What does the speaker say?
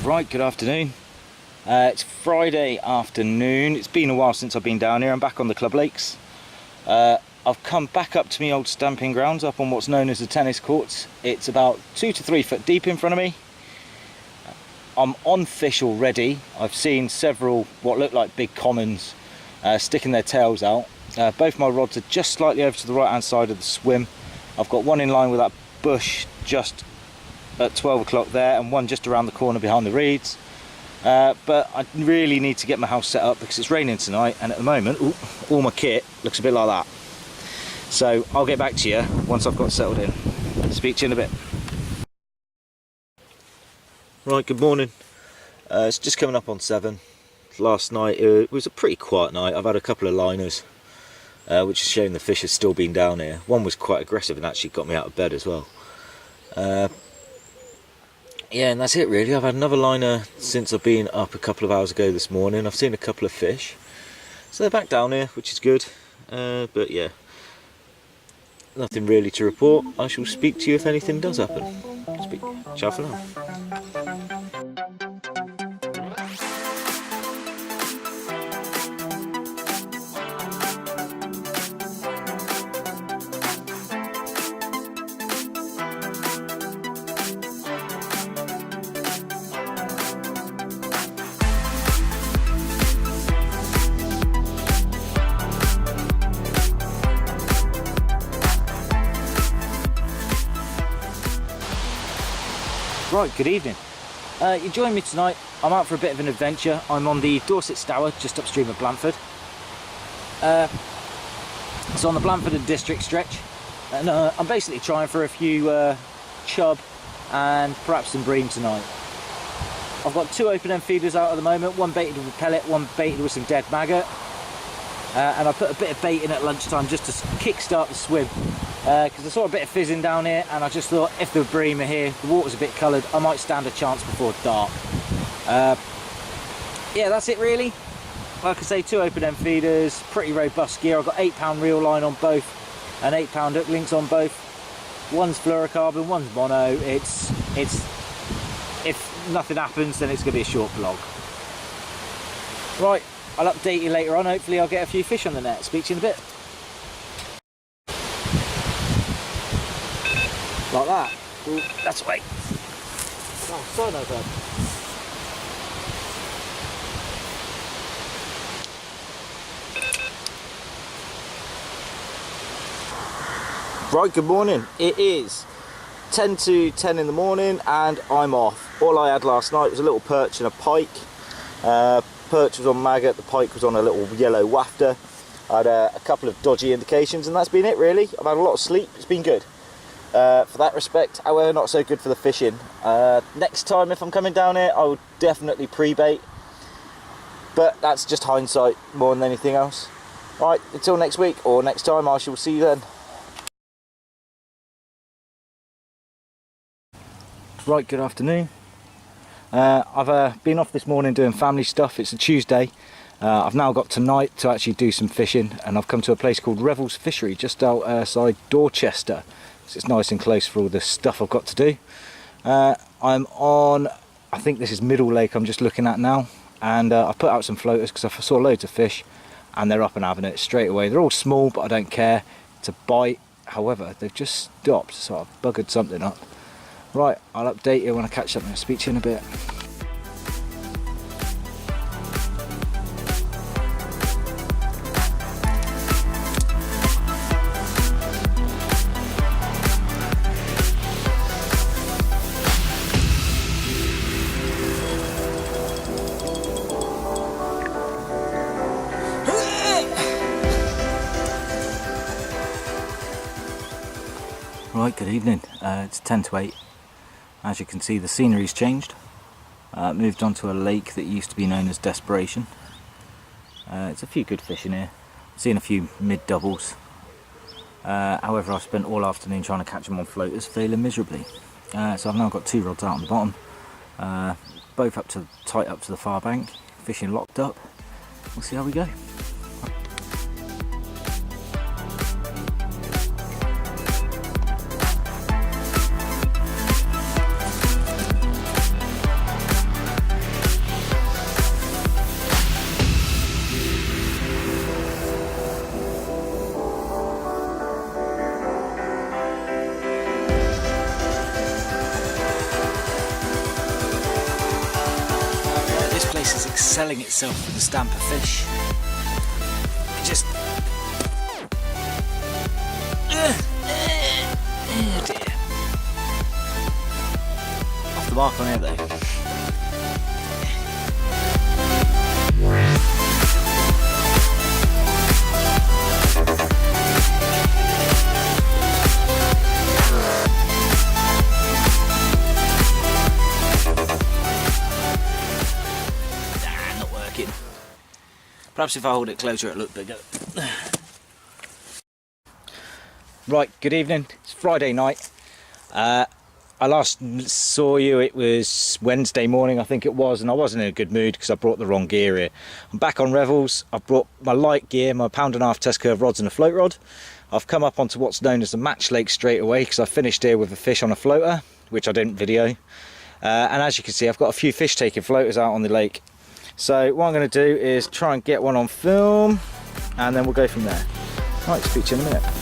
Right, good afternoon. It's Friday afternoon. It's been a while since I've been down here. I'm back on the club lakes. I've come back up to my old stamping grounds up on what's known as the tennis courts. It's about 2 to 3 foot deep in front of me. I'm on fish already. I've seen several what look like big commons sticking their tails out. Both my rods are just slightly over to the right hand side of the swim. I've got one in line with that bush just at 12 o'clock there, and one just around the corner behind the reeds. But I really need to get my house set up because it's raining tonight, and at the moment all my kit looks a bit like that. So I'll get back to you once I've got settled in. Speak to you in a bit. Right, good morning. It's just coming up on 7. Last night it was a pretty quiet night. I've had a couple of liners, which is showing the fish has still been down here. One was quite aggressive and actually got me out of bed as well. Yeah, and that's it really. I've had another liner since I've been up a couple of hours ago this morning. I've seen a couple of fish, so they're back down here, which is good. But yeah, nothing really to report. I shall speak to you if anything does happen. Ciao for now. Right, good evening. You join me tonight. I'm out for a bit of an adventure. I'm on the Dorset Stour, just upstream of Blandford. It's on the Blandford and District stretch, and I'm basically trying for a few chub and perhaps some bream tonight. I've got 2 open end feeders out at the moment, one baited with a pellet, one baited with some dead maggot. And I put a bit of bait in at lunchtime just to kick-start the swim. Because I saw a bit of fizzing down here, and I just thought if the bream are here, the water's a bit coloured, I might stand a chance before dark. Yeah, that's it really. Like I say, 2 open end feeders, pretty robust gear. I've got 8-pound reel line on both and 8-pound hook links on both. One's fluorocarbon, one's mono. It's if nothing happens, then it's going to be a short vlog. Right, I'll update you later on. Hopefully I'll get a few fish on the net. Speak to you in a bit. Like that. Ooh, that's away. Oh, sorry no bird. Right, good morning. It is 10 to 10 in the morning and I'm off. All I had last night was a little perch and a pike. Perch was on maggot, the pike was on a little yellow wafter. I had a couple of dodgy indications and that's been it really. I've had a lot of sleep, it's been good. For that respect, however, not so good for the fishing. Next time if I'm coming down here, I will definitely pre-bait, but that's just hindsight more than anything else. Right, until next week or next time, I shall see you then. Right, good afternoon. I've been off this morning doing family stuff. It's a Tuesday. I've now got tonight to actually do some fishing, and I've come to a place called Revels Fishery just outside Dorchester. It's nice and close for all the stuff I've got to do. I'm on, I think this is Middle Lake I'm just looking at now, and I put out some floaters because I saw loads of fish and they're up and having it straight away. They're all small, but I don't care. It's a bite. However, they've just stopped, so I've buggered something up. Right, I'll update you when I catch up and I'll speak to you in a bit. Right, good evening. It's 10 to 8. As you can see, the scenery's changed. Moved on to a lake that used to be known as Desperation. It's a few good fish in here. Seen a few mid-doubles. However, I've spent all afternoon trying to catch them on floaters, failing miserably. So I've now got 2 rods out on the bottom, both tight up to the far bank, fishing locked up. We'll see how we go. selling itself for the stamp of fish. It just... oh dear. Off the mark on here though. Perhaps if I hold it closer it'll look bigger. Right, good evening. It's Friday night. I last saw you, it was Wednesday morning I think it was, and I wasn't in a good mood because I brought the wrong gear here. I'm back on Revels. I've brought my light gear, my 1.5 test curve rods and a float rod. I've come up onto what's known as the match lake straight away because I finished here with a fish on a floater, which I didn't video. And as you can see, I've got a few fish taking floaters out on the lake. So what I'm going to do is try and get one on film, and then we'll go from there. Right, speak to you in a minute.